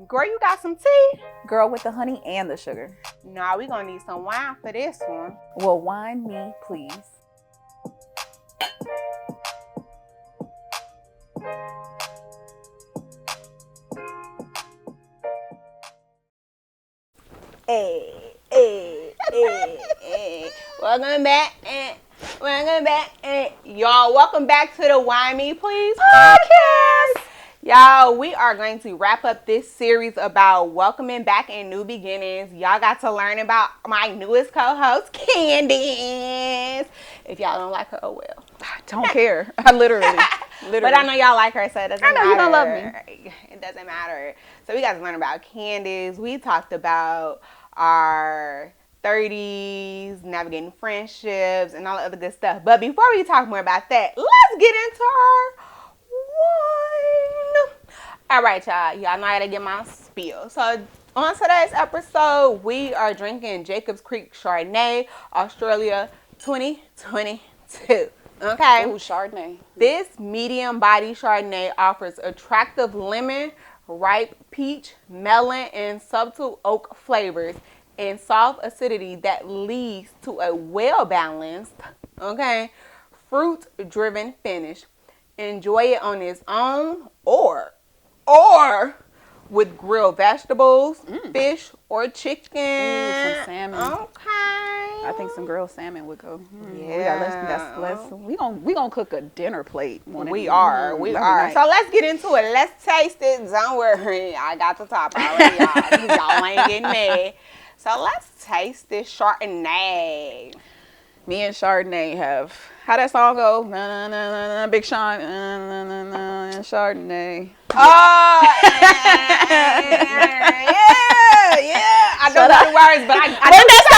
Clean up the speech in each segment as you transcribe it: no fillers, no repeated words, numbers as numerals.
Girl, you got some tea? Girl, with the honey and the sugar. Nah, we gonna need some wine for this one. Well, wine me, please. Hey, hey, hey, hey. Welcome back. Welcome back. Y'all, welcome back to the Wine Me Please podcast. Y'all, we are going to wrap up this series about welcoming back and new beginnings. Y'all got to learn about my newest co-host, Candace. If y'all don't like her, oh well. I don't care. I literally. But I know y'all like her, so it doesn't matter. I know you don't love me. It doesn't matter. So we got to learn about Candace. We talked about our 30s, navigating friendships, and all the other good stuff. But before we talk more about that, let's get into our wine. All right, y'all. Y'all know I gotta get my spiel. So on today's episode, we are drinking Jacob's Creek Chardonnay, Australia 2022. Okay. Ooh, Chardonnay. This medium body Chardonnay offers attractive lemon, ripe peach, melon, and subtle oak flavors and soft acidity that leads to a well-balanced, fruit-driven finish. Enjoy it on its own or with grilled vegetables, fish, or chicken. Ooh, some salmon. Okay. I think some grilled salmon would go. Yeah. We gonna cook a dinner plate. We are. Nice. So let's get into it. Let's taste it. Don't worry. I got the top already, y'all. Y'all ain't getting mad. So let's taste this Chardonnay. Me and Chardonnay have, how that song go? Na, na, na, na, na, Big Sean. Na, na, na, na, and Chardonnay. Oh, yeah. I don't know the words, but I know what you're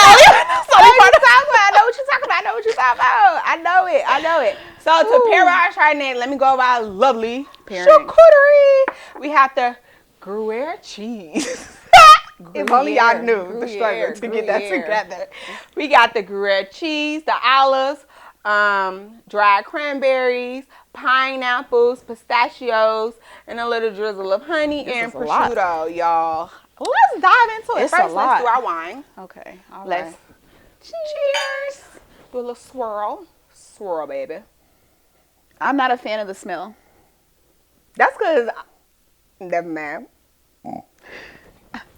talking about. I know what you're talking about. I know it. So to pair our Chardonnay, let me go over our lovely charcuterie. We have the Gruyère cheese. If only y'all knew the struggle to get that together. We got the Gruyère cheese, the olives, dried cranberries, pineapples, pistachios, and a little drizzle of honey and prosciutto, y'all. Let's dive into it. First, let's do our wine. Okay. All Let's right. cheers. Do a little swirl. Swirl, baby. I'm not a fan of the smell. That's because, never mind.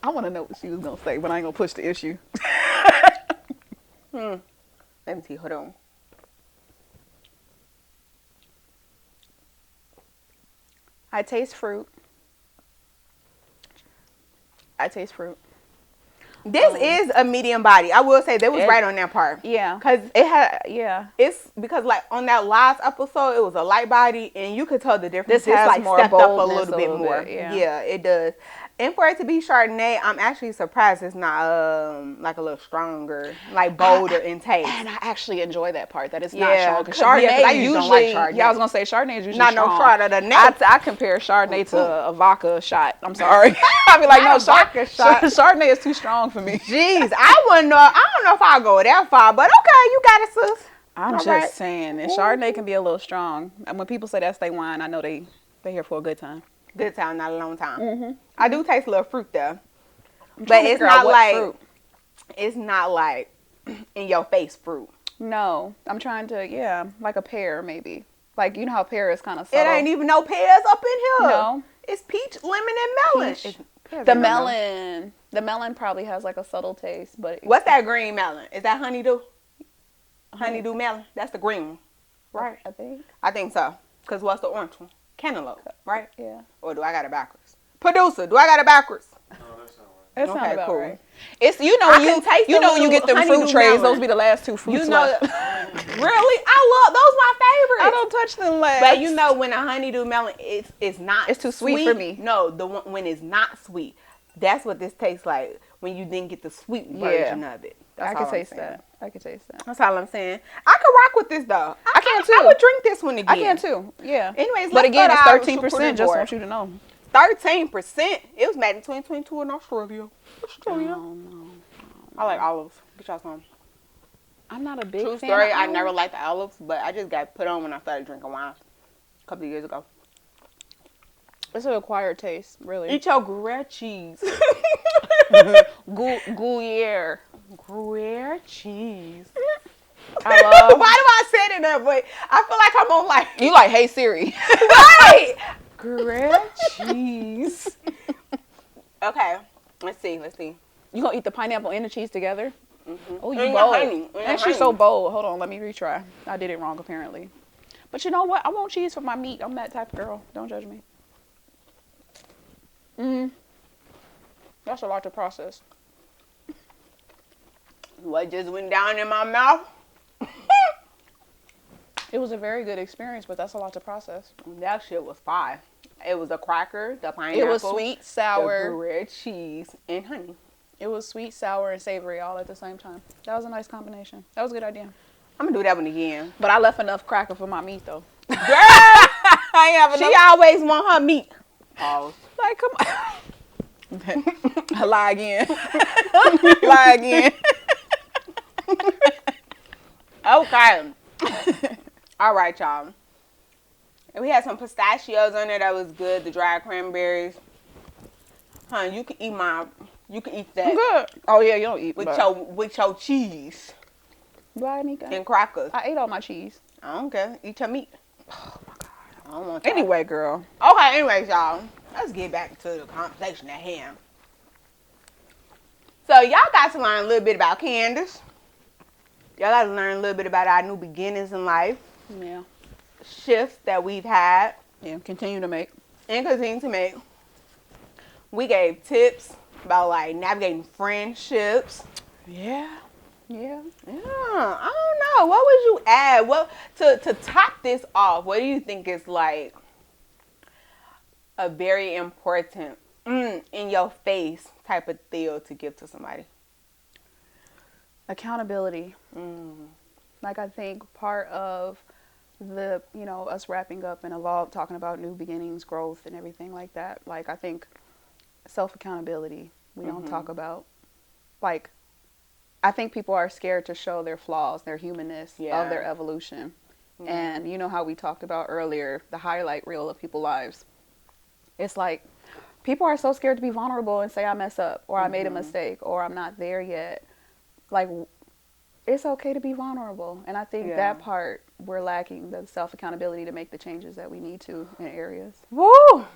I want to know what she was going to say, but I ain't going to push the issue. Let me see. Hold on. I taste fruit. This is a medium body. I will say that was right on that part. Yeah. Because it's because like on that last episode, it was a light body and you could tell the difference. This has like more stepped up a boldness little bit more. Yeah, it does. And for it to be Chardonnay, I'm actually surprised it's not like a little stronger, like bolder in taste. And I actually enjoy that part. That it's not strong. Because Chardonnay, I usually don't like Chardonnay. Yeah, I was gonna say Chardonnay is usually not strong. No Chardonnay. I compare Chardonnay to a vodka shot. I'm sorry. I be like, no, vodka shot. Chardonnay is too strong for me. Jeez, I don't know if I'll go that far, but okay, you got it, sis. I'm just saying, and Chardonnay can be a little strong. And when people say that's their wine, I know they here for a good time. Good time, not a long time. Mm-hmm. I do taste a little fruit though, but it's not like fruit. It's not like in your face fruit. No, I'm trying to like a pear maybe. Like you know how pear is kind of subtle. It ain't even no pears up in here. No, it's peach, lemon, and melon. The melon probably has like a subtle taste, but what's that green melon? Is that honeydew? Honeydew melon. That's the green one, right? I think so. Cause what's the orange one? Cantaloupe, right? Yeah. Or do I got it backwards? Producer, do I got it backwards? No, that's not right. That sounds about cool. Right. It's when you get them fruit trays. Those be the last two fruits left. Really, I love those. My favorites. I don't touch them last. But when a honeydew melon, it's not. It's too sweet for me. No, the one when it's not sweet. That's what this tastes like when you didn't get the sweet version of it. I can taste that. That's all I'm saying. I could rock with this though. I can too. I would drink this one again. I can too. Yeah. Anyways, but again, it's 13%. Just want you to know. 13%. It was made in 2022 in Australia. No. I like olives. Get y'all some. I'm not a big True fan story. of I never liked the olives, but I just got put on when I started drinking wine a couple of years ago. It's an acquired taste, really. Eat your Gruyère cheese. Gruyère. Gruyère cheese. I love. Why do I say it in that way? I feel like I'm on like You like Hey Siri. right. Gruyère cheese. Okay, let's see. You gonna eat the pineapple and the cheese together? Mm-hmm. Oh, you And bold. honey. And she's so bold. Hold on, let me retry. I did it wrong apparently. But you know what? I want cheese for my meat. I'm that type of girl. Don't judge me. That's a lot to process. What just went down in my mouth? It was a very good experience, but that's a lot to process. That shit was fire. It was a cracker, the pineapple. It was sweet, sour. The Gruyère cheese, and honey. It was sweet, sour, and savory all at the same time. That was a nice combination. That was a good idea. I'm gonna do that one again. But I left enough cracker for my meat, though. Girl, I ain't have enough. She always want her meat. Pause. Like, come on. Lie again. Lie again. Okay. All right, y'all. And we had some pistachios on there that was good. The dried cranberries. Honey, you can eat that. I'm good. Oh, yeah, you don't eat. With your cheese. Do I need And crackers. I ate all my cheese. I don't care. Eat your meat. Oh, my God. I don't want that. Anyway, girl. Okay, anyways, y'all. Let's get back to the conversation at hand. So, y'all got to learn a little bit about Candace. Y'all got to learn a little bit about our new beginnings in life. Yeah. Shifts that we've had. Yeah, continue to make. And continue to make. We gave tips about, like, navigating friendships. Yeah. Yeah, I don't know. What would you add? Well, to top this off, what do you think is like a very important in your face type of deal to give to somebody? Accountability. Like, I think part of the, us wrapping up and Evolve, talking about new beginnings, growth, and everything like that. Like, I think self-accountability we don't talk about. Like, I think people are scared to show their flaws, their humanness of their evolution. And you know how we talked about earlier, the highlight reel of people's lives. It's like people are so scared to be vulnerable and say I mess up or I made a mistake or I'm not there yet. Like, it's okay to be vulnerable. And I think that part we're lacking, the self-accountability to make the changes that we need to in areas. Woo!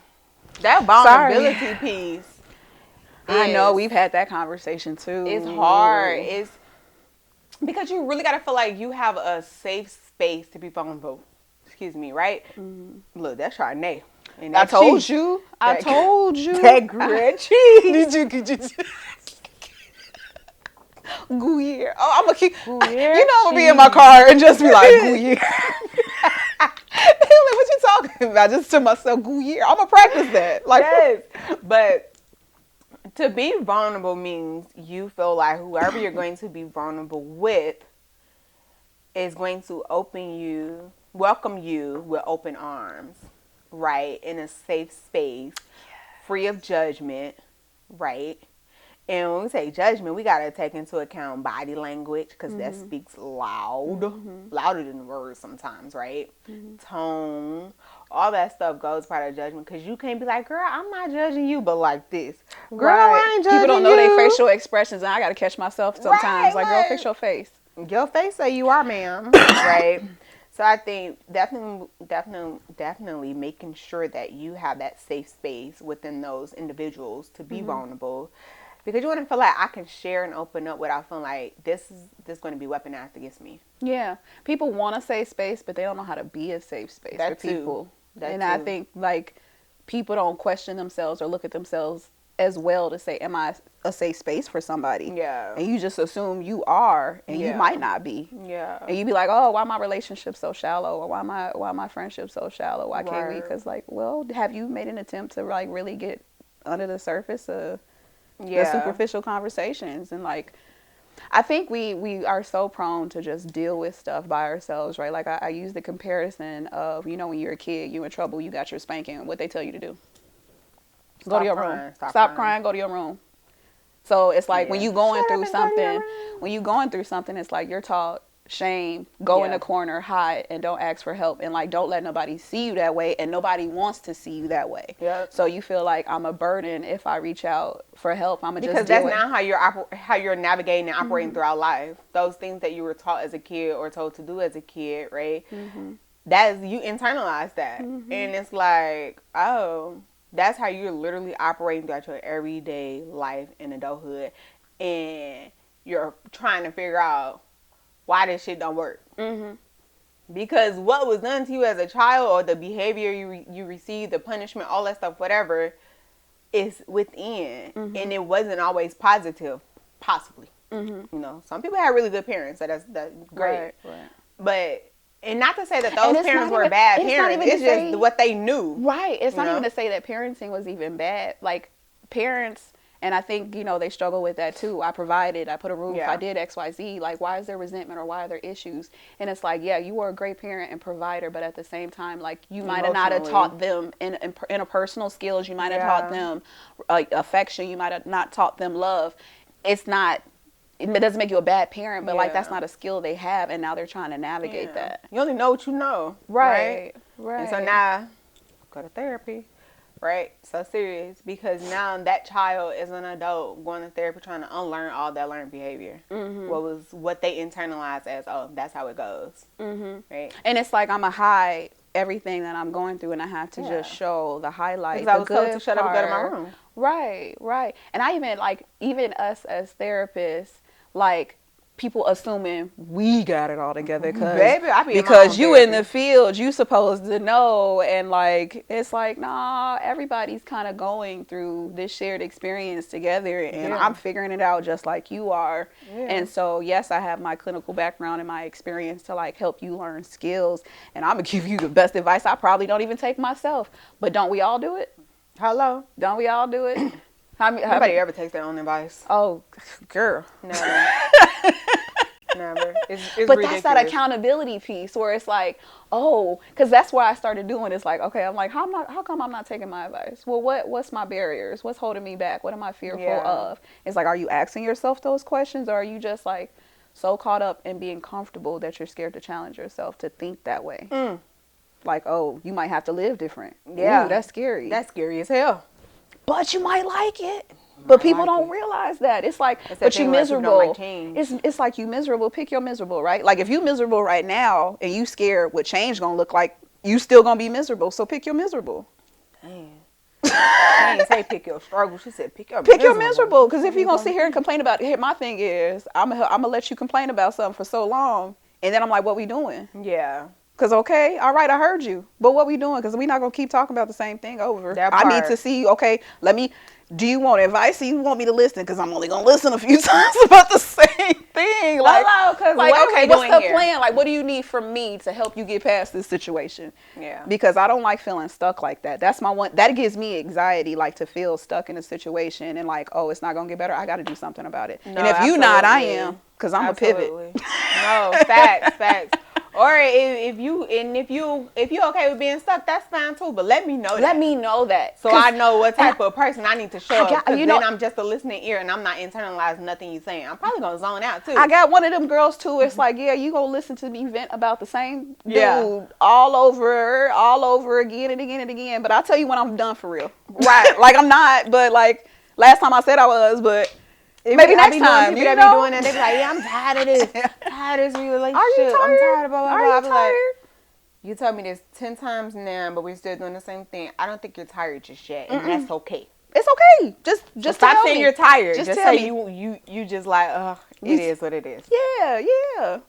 That vulnerability piece. I know we've had that conversation too. It's hard. It's because you really gotta feel like you have a safe space to be vulnerable. Excuse me, right? Look, that's Chardonnay. And I told you. That Gruyère cheese. Did you? Gruyère. Oh, I'm gonna keep. Gruyère I'm gonna be in my car and just be like Gruyère. Like, what you talking about? Just to myself, Gruyère. I'm gonna practice that. Like, yes, but. To be vulnerable means you feel like whoever you're going to be vulnerable with is going to welcome you with open arms, right? In a safe space, free of judgment, right? And when we say judgment, we got to take into account body language because that speaks louder than words sometimes, right? Tone, all that stuff goes part of judgment because you can't be like, girl, I'm not judging you, but like this. Girl, I ain't judging you. People don't know their facial expressions and I got to catch myself sometimes. Like, girl, fix your face. Your face say you are, ma'am. Right? So I think definitely making sure that you have that safe space within those individuals to be vulnerable. Because you want to feel like I can share and open up without feeling like this going to be weaponized against me. Yeah. People want a safe space, but they don't know how to be a safe space for people. I think, like, people don't question themselves or look at themselves as well to say, am I a safe space for somebody? Yeah. And you just assume you are, and you might not be. Yeah. And you be like, oh, why my relationship so shallow? Or why my friendship so shallow? Why can't we? Because, like, well, have you made an attempt to, like, really get under the surface of the superficial conversations? And, like, I think we are so prone to just deal with stuff by ourselves, right? Like, I use the comparison of, when you're a kid, you in trouble, you got your spanking, what they tell you to do. Go to your room. Stop crying, go to your room. So it's like when you going through something, it's like you're taught, shame, go in the corner, hide, and don't ask for help, and like don't let nobody see you that way, and nobody wants to see you that way. So you feel like I'm a burden if I reach out for help. I'm because that's not how you're navigating and operating throughout life. Those things that you were taught as a kid or told to do as a kid, right? That's, you internalize that, and it's like, oh, that's how you're literally operating throughout your everyday life in adulthood, and you're trying to figure out why this shit don't work. Because what was done to you as a child, or the behavior you received, the punishment, all that stuff, whatever, is within. And it wasn't always positive, possibly. You know, some people had really good parents, so that's great. Right. But, and not to say that those parents were bad parents, it's just what they knew. Right. It's not even to say that parenting was even bad. Like, parents... And I think, you know, they struggle with that too. I provided, I put a roof, I did X, Y, Z. Like, why is there resentment, or why are there issues? And it's like, yeah, you were a great parent and provider, but at the same time, like, you might have not have taught them interpersonal skills. You might have taught them affection. You might have not taught them love. It doesn't make you a bad parent, but like, that's not a skill they have, and now they're trying to navigate that. You only know what you know. Right. And so now, go to therapy. Right? So serious, because now that child is an adult going to therapy trying to unlearn all that learned behavior. What they internalized as, oh, that's how it goes. Right? And it's like, I'm a hide everything that I'm going through, and I have to just show the highlight. Because I was told to shut up and go to my room. Right. And I even us as therapists, like, people assuming we got it all together because you in the field, you supposed to know, and like, it's like, nah, everybody's kind of going through this shared experience together, and I'm figuring it out just like you are. And so, yes, I have my clinical background and my experience to like help you learn skills, and I'm gonna give you the best advice I probably don't even take myself. But don't we all do it? Hello? Don't we all do it? Nobody ever takes their own advice. Oh, girl. Never. Never. It's but ridiculous. That's that accountability piece where it's like, oh, because that's what I started doing. It's like, okay, I'm like, how come I'm not taking my advice? Well, what's my barriers? What's holding me back? What am I fearful of? It's like, are you asking yourself those questions, or are you just like so caught up in being comfortable that you're scared to challenge yourself to think that way? Like, oh, you might have to live different. Yeah. Ooh, that's scary. That's scary as hell. But you might like it. But people don't realize that. It's like, but you miserable. Like change. It's like you miserable. Pick your miserable, right? Like, if you miserable right now and you scared what change gonna look like, you still gonna be miserable. So pick your miserable. Damn. She didn't say pick your struggle. She said pick your miserable. Because if you're gonna sit here and complain about it, my thing is, I'm gonna let you complain about something for so long, and then I'm like, what we doing? Yeah. Because, okay, all right, I heard you. But what we doing? Because we're not going to keep talking about the same thing over. I need to see, okay, do you want advice, or you want me to listen? Because I'm only going to listen a few times about the same thing. Like, okay, what's the plan? Like, what do you need from me to help you get past this situation? Yeah. Because I don't like feeling stuck like that. That's my one. That gives me anxiety, like, to feel stuck in a situation and like, oh, it's not going to get better. I got to do something about it. No, and if you not, I am. Because I'm a pivot. No, facts. Or if you okay with being stuck, that's fine too. But let me know that. Let me know that. So I know what type of person I need to show up. Because then I'm just a listening ear and I'm not internalizing nothing you're saying. I'm probably going to zone out too. I got one of them girls too. It's like, yeah, you going to listen to me vent about the same dude all over again and again and again. But I'll tell you when I'm done for real. Right. Like, I'm not, but like last time I said I was, but maybe next time. People that be doing that, they be like, yeah, I'm tired of this. Tired of this relationship. Are you tired? I'm tired of blah, blah, blah. Are you tired? You told me this 10 times now, but we're still doing the same thing. I don't think you're tired just yet, and that's okay. It's okay. Just stop saying you're tired. Just say you just like, it is what it is. Yeah.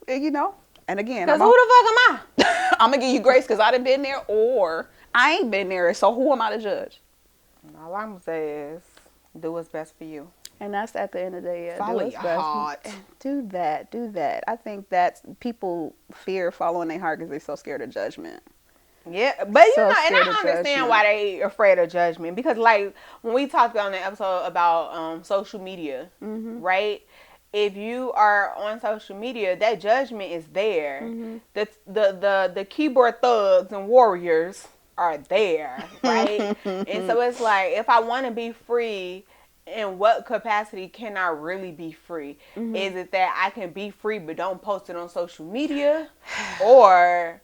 You know. And again, because who the fuck am I? I'm gonna give you grace because I done been there, or I ain't been there. So who am I to judge? All I'm gonna say is, do what's best for you. And that's at the end of the day. Follow your heart. Do that. I think that people fear following their heart because they're so scared of judgment. Yeah, but you know, and I understand why they afraid of judgment, because like when we talked on the episode about social media, right? If you are on social media, that judgment is there. The keyboard thugs and warriors are there, right? And so it's like, if I want to be free in what capacity can I really be free? Mm-hmm. Is it that I can be free but don't post it on social media, or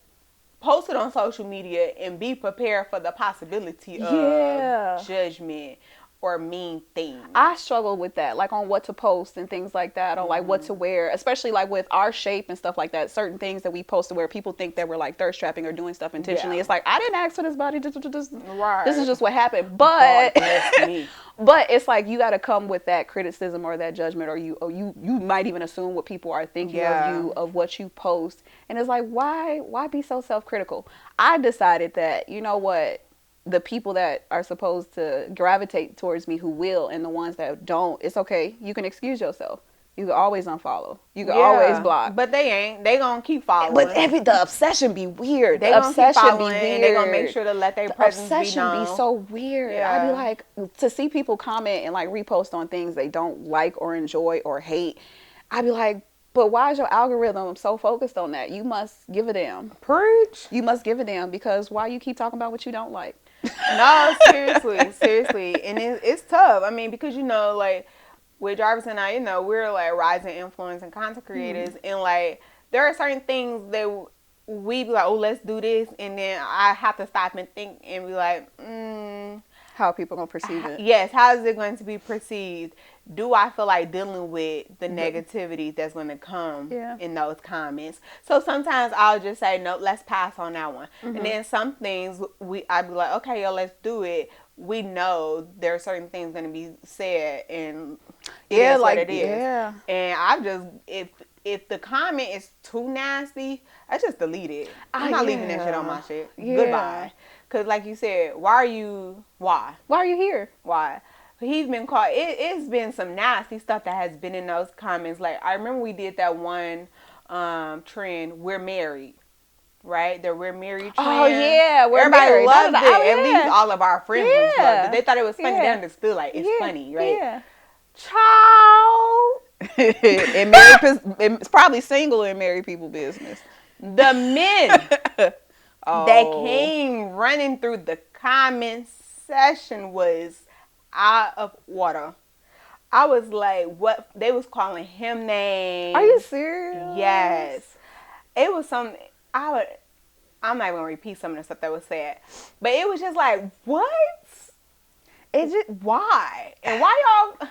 post it on social media and be prepared for the possibility of judgment or mean things? I struggle with that, like on what to post and things like that, or like what to wear, especially like with our shape and stuff like that. Certain things that we post to where people think that we're like thirst trapping or doing stuff intentionally. It's like, I didn't ask for this body. This is just what happened. But but it's like you got to come with that criticism or that judgment, or you might even assume what people are thinking of you, of what you post. And it's like, why be so self-critical? I decided that, you know what, the people that are supposed to gravitate towards me who will, and the ones that don't, it's okay. You can excuse yourself. You can always unfollow. You can always block. But they ain't. They gonna keep following. But the obsession be weird. They gonna keep following, and they gonna make sure to let their presence be known. The obsession be so weird. Yeah. I'd be like, to see people comment and like repost on things they don't like or enjoy or hate, I'd be like, but why is your algorithm so focused on that? You must give a damn. Preach. You must give a damn, because why you keep talking about what you don't like? No, seriously. And it's tough. I mean, because, you know, like, with Jarvis and I, you know, we're, like, rising influence and content creators. Mm-hmm. And, like, there are certain things that we be like, oh, let's do this. And then I have to stop and think and be like, how are people going to perceive it? Yes, how is it going to be perceived? Do I feel like dealing with the negativity that's going to come in those comments? So sometimes I'll just say, no, let's pass on that one. Mm-hmm. And then some things I'd be like, okay, yo, let's do it. We know there are certain things going to be said, and it is like what it is. Yeah. And I just, if the comment is too nasty, I just delete it. I'm not leaving that shit on my shit. Yeah. Goodbye. Because like you said, why are you here? Why? He's been caught. It's been some nasty stuff that has been in those comments. Like, I remember we did that one trend, we're married. Right? The we're married trend. Oh, yeah. Everybody married. loved it. At least all of our friends loved it. They thought it was funny. They understood, like, it's funny, right? Yeah. Child. It's probably single in married people business. The men that came running through the comment section was out of order. I was like, what? They was calling him names. Are you serious? Yes. It was some, I'm not even going to repeat some of the stuff that was said. But it was just like, what? Why? And why y'all?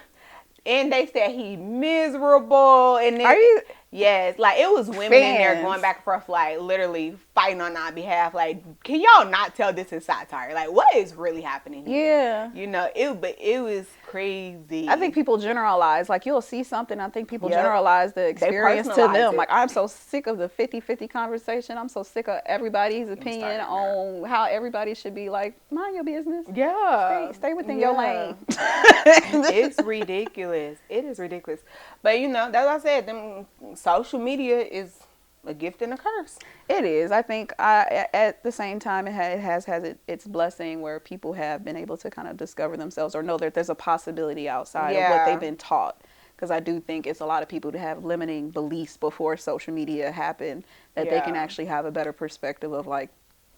And they said he miserable. And then, are you? Yes, like it was women in there going back and forth, like literally fighting on our behalf. Like, can y'all not tell this is satire? Like, what is really happening here? Yeah, you know, it was crazy. I think people generalize. Like, you'll see something, I think people generalize the experience to them. Like, I'm so sick of the 50-50 conversation. I'm so sick of everybody's opinion on how everybody should be. Like, mind your business. Yeah, stay within your lane. It's ridiculous. It is ridiculous. But you know, that's what I said. Them social media is a gift and a curse. It is. I think at the same time, it has its blessing, where people have been able to kind of discover themselves or know that there's a possibility outside of what they've been taught. Because I do think it's a lot of people who have limiting beliefs before social media happened, that they can actually have a better perspective of, like,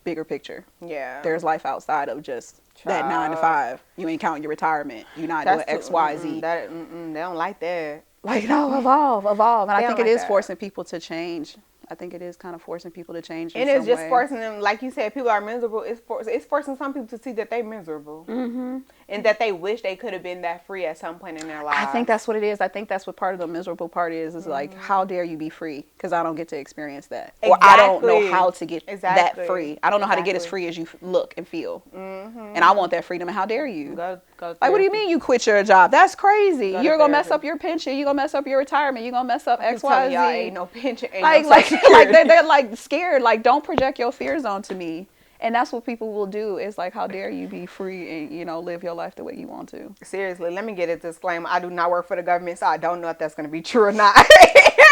bigger picture. Yeah. There's life outside of just that 9 to 5. You ain't counting your retirement. You're not doing X, Y, Z. They don't like that. Like, no, evolve. And I think it is forcing people to change. I think it is kind of forcing people to change in some way. And it's just forcing them, like you said, people are miserable. It's forcing some people to see that they're miserable. Mm-hmm. And that they wish they could have been that free at some point in their lives. I think that's what it is. I think that's what part of the miserable part is like, how dare you be free? Because I don't get to experience that. Exactly. Or I don't know how to get that free. I don't know how to get as free as you look and feel. Mm-hmm. And I want that freedom, and how dare you? Go like, what do you mean you quit your job? That's crazy. You're going to mess up your pension. You're going to mess up your retirement. You're going to mess up X, Y, Z. Y'all ain't no pension, ain't no like they're like scared. Like, don't project your fears onto me. And that's what people will do. It's like, how dare you be free and, you know, live your life the way you want to. Seriously, let me get a disclaimer. I do not work for the government, so I don't know if that's going to be true or not.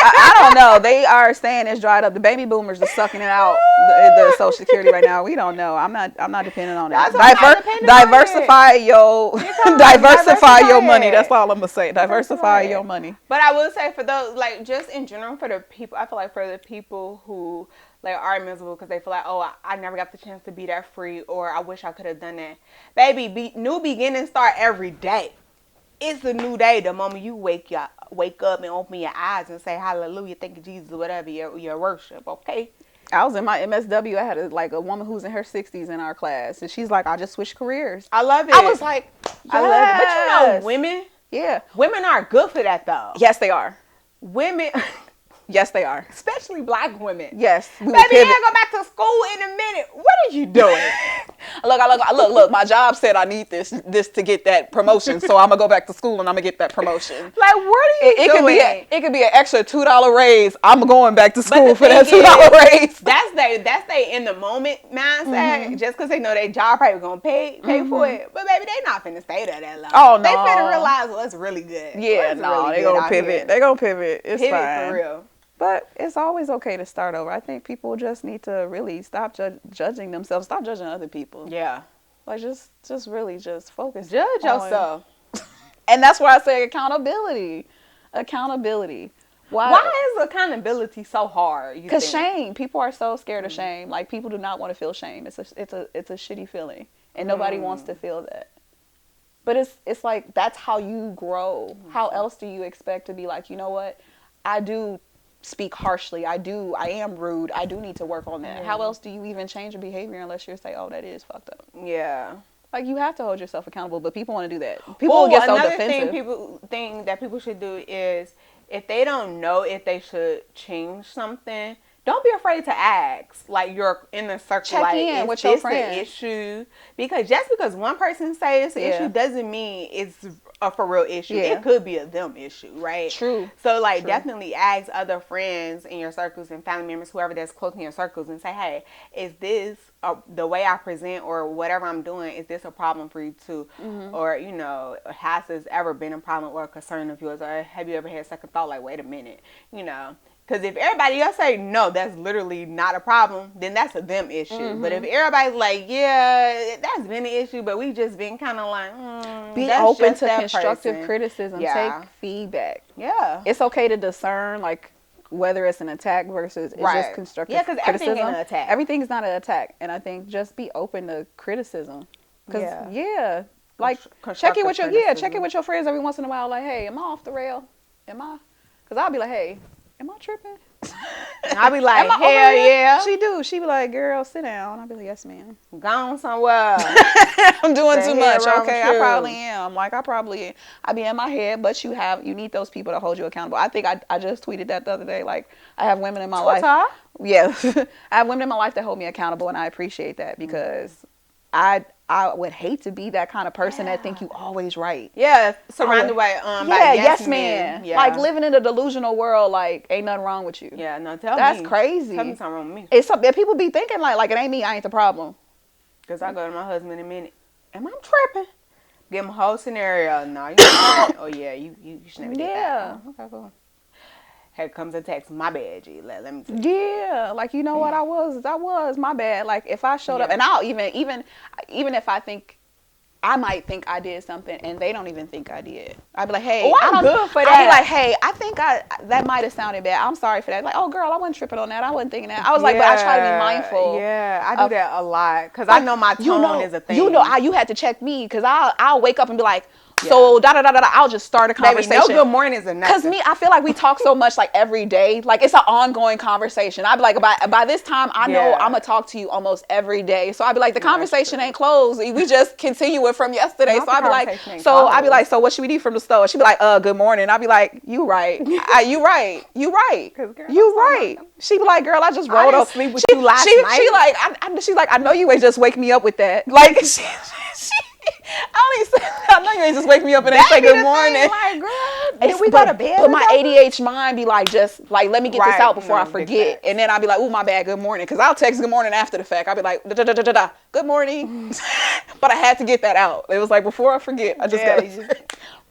I don't know. They are saying it's dried up. The baby boomers are sucking it out, the Social Security right now. We don't know. I'm not dependent on it. Diversify your money. That's all I'm gonna say. Diversify your money. But I will say, for those, like, just in general, for the people, I feel like for the people who, like, are miserable because they feel like, oh, I never got the chance to be that free, or I wish I could have done that. Baby, new beginnings start every day. it's a new day the moment you wake up and open your eyes and say hallelujah, thank you Jesus, or whatever your worship. Okay. I was in my MSW. I had a woman who's in her 60s in our class, and she's like, I just switched careers. I love it. I was like, yes. I love it. But you know, women are good for that though. Yes, they are. Women. Yes, they are. Especially black women. Yes. Baby, you ain't go back to school in a minute. What are you doing? Look, my job said I need this to get that promotion, so I'm going to go back to school and I'm going to get that promotion. Like, what are you doing? It could be an extra $2 raise. I'm going back to school for that $2 raise. That's they in the moment mindset. Just because they know their job probably going to pay for it. But baby, they not finna stay there that long. Oh, no. They finna realize what's really good. Yeah, no, they going to pivot. They going to pivot. It's pivot fine. For real. But it's always okay to start over. I think people just need to really stop judging themselves. Stop judging other people. Yeah. Like, just really just focus. Judge yourself. And that's why I say accountability. Accountability. Why is accountability so hard? Because shame. People are so scared of shame. Like, people do not want to feel shame. It's a shitty feeling. And nobody wants to feel that. But it's like, that's how you grow. How else do you expect to be like, you know what? I do speak harshly. I am rude. I do need to work on that. How else do you even change your behavior unless you say, oh, that is fucked up? Yeah. Like, you have to hold yourself accountable, but people want to do that. People get so defensive. Another thing that people should do is, if they don't know if they should change something, don't be afraid to ask. Like, you're in the circle. Check in with your friend. The issue? Because just because one person says it's an issue doesn't mean it's a for real issue. It could be a them issue, right? True. So, like, definitely ask other friends in your circles and family members, whoever that's close in your circles, and say, hey, is this the way I present or whatever I'm doing, is this a problem for you too? Or, you know, has this ever been a problem or a concern of yours? Or have you ever had a second thought, like, wait a minute, you know? Because if everybody else say, no, that's literally not a problem, then that's a them issue. But if everybody's like, yeah, that's been an issue, but we just been kind of like, be open to constructive criticism. Yeah. Take feedback. Yeah. It's okay to discern, like, whether it's an attack versus it's just constructive criticism. Yeah, because everything ain't an attack. Everything's not an attack. And I think just be open to criticism. Because, like, check in with your friends every once in a while. Like, hey, am I off the rail? Because I'll be like, hey, am I tripping? And I'll be like, hell yeah. She be like, girl, sit down. I'll be like, yes, ma'am. Gone somewhere. I'm doing too much. Okay, I probably am. Like, I be in my head, but you need those people to hold you accountable. I think I just tweeted that the other day. Like, I have women in my life. Yeah. I have women in my life that hold me accountable, and I appreciate that because I would hate to be that kind of person that think you always right. Yeah, surrounded by yes man. Yeah. Like, living in a delusional world, like, ain't nothing wrong with you. Yeah, no, that's crazy. Tell me something wrong with me. It's something people be thinking like it ain't me, I ain't the problem. Because I go to my husband in a minute, am I tripping? Give him a whole scenario. No, you oh yeah, you should never did that. Oh, okay, cool. Here comes a text. My bad, G. Let me tell you. Yeah, like, you know what, I was my bad. Like, if I showed up, and I'll even if I think, I might think I did something and they don't even think I did. I'd be like, hey, I'm good for that. I'd be like, hey, I think that might have sounded bad. I'm sorry for that. Like, oh girl, I wasn't tripping on that. I wasn't thinking that. I was like, but I try to be mindful. Yeah, I do that a lot because I know my tone is a thing. You know, you had to check me because I'll wake up and be like, so I'll just start a conversation. Baby, no good morning is enough. Because I feel like we talk so much, like, every day. Like, it's an ongoing conversation. I'd be like, by this time, I know I'm going to talk to you almost every day. So I'd be like, the conversation ain't closed. We just continue it from yesterday. So I'd be like, so what should we do from the store? She'd be like, good morning. I'd be like, you right. You right. You right. She'd be like, girl, I just rolled up. Sleep with you last night. She's like, I know you ain't just wake me up with that. Like, I know you ain't just wake me up and ain't say good morning. Like, girl, did we go to bed? But my ADHD mind be like, just like, let me get this out before I forget. And then I'll be like, oh, my bad, good morning. Because I'll text good morning after the fact. I'll be like, good morning. But I had to get that out. It was like, before I forget, I just got to.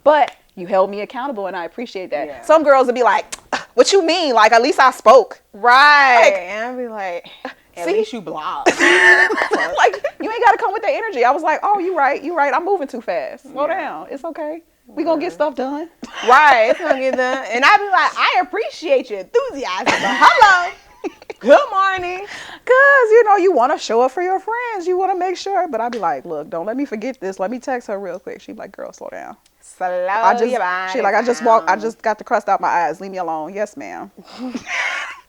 But you held me accountable, and I appreciate that. Yeah. Some girls would be like, what you mean? Like, at least I spoke. Right. Like, and I'd be like, at least you blocked. Like, you ain't got to come with that energy. I was like, oh, you right. I'm moving too fast. Slow down. It's okay. We gonna get stuff done. Right. It's gonna get done. And I'd be like, I appreciate your enthusiasm. But hello. Good morning. Because, you want to show up for your friends. You want to make sure. But I'd be like, look, don't let me forget this. Let me text her real quick. She'd be like, girl, slow down. Slow I your body she like, I just down. got the crust out my eyes. Leave me alone. Yes, ma'am.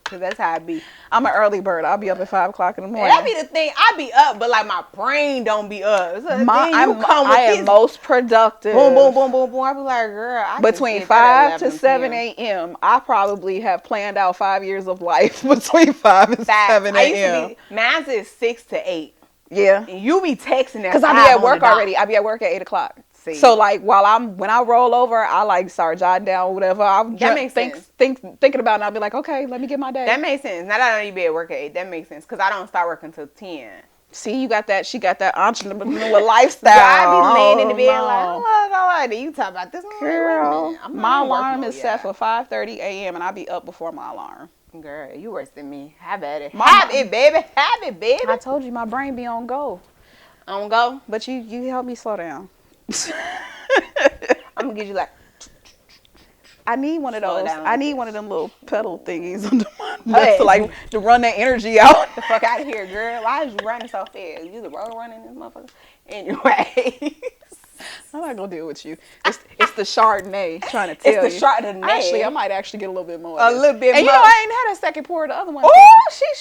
Cause that's how I be. I'm an early bird. I'll be up at 5 o'clock in the morning. That be the thing. I be up, but like my brain don't be up. So I am most productive. Boom, boom, boom, boom, boom. I be like, girl, I between 5 to 7 a.m. I probably have planned out 5 years of life between 5 and 7 a.m. Mine's is 6 to 8. Yeah. And you be texting that. Because I be at work already. I be at work at 8 o'clock. See. So like when I roll over, I like start jotting down whatever I'm thinking about, and I'll be like, okay, let me get my day. That makes sense. Now that I know you be at work at 8, that makes sense. Because I don't start working until 10. See, she got that entrepreneur lifestyle. I be laying in the bed like, oh, you talk about this. Girl, my alarm is set for 5:30 a.m. and I be up before my alarm. Girl, you worse than me. Have at it. Have it, baby. Have it, baby. I told you my brain be on go. On go? But you help me slow down. I'm gonna get you like. I need one of those. I need one of them little pedal thingies under my neck to run that energy out. The fuck out of here, girl. Why is you running so fast? You the road running this motherfucker. Anyway. I'm not gonna deal with you. It's the Chardonnay trying to tell you. It's the Chardonnay. Actually, I might actually get a little bit more. A little bit more. And you know, I ain't had a second pour of the other one. She's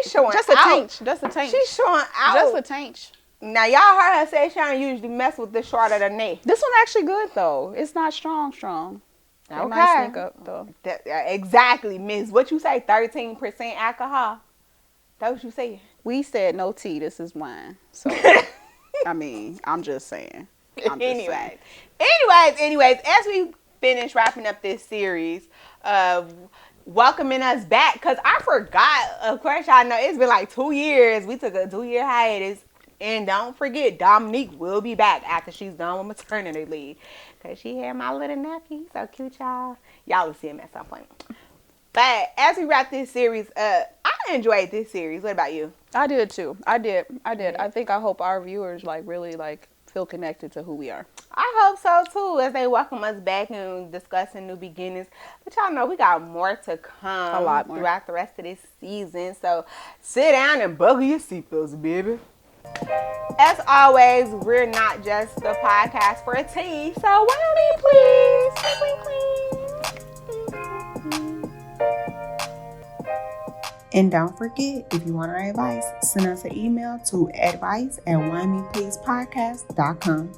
showing just out. a taint. Just a taint. She's showing out. Just a taint. Now, y'all heard her say she don't usually mess with the Chardonnay. This one's actually good, though. It's not strong. Okay. It might sneak up, though. Exactly, Miss. What you say, 13% alcohol? That what you say? We said no tea. This is wine. So, I mean, I'm just saying. Anyways, as we finish wrapping up this series, welcoming us back, because I forgot, of course, y'all know, it's been like 2 years. We took a 2-year hiatus. And don't forget, Dominique will be back after she's done with maternity leave. Because she had my little nephew. So cute, y'all. Y'all will see him at some point. But as we wrap this series up, I enjoyed this series. What about you? I did, too. I did. I hope our viewers, really feel connected to who we are. I hope so, too, as they welcome us back and discussing new beginnings. But y'all know we got more to come. A lot more. Throughout the rest of this season. So sit down and buckle your seatbelts, baby. As always, we're not just the podcast for a tea, so why don't we please? And don't forget, if you want our advice, send us an email to advice@winemepleasepodcast.com.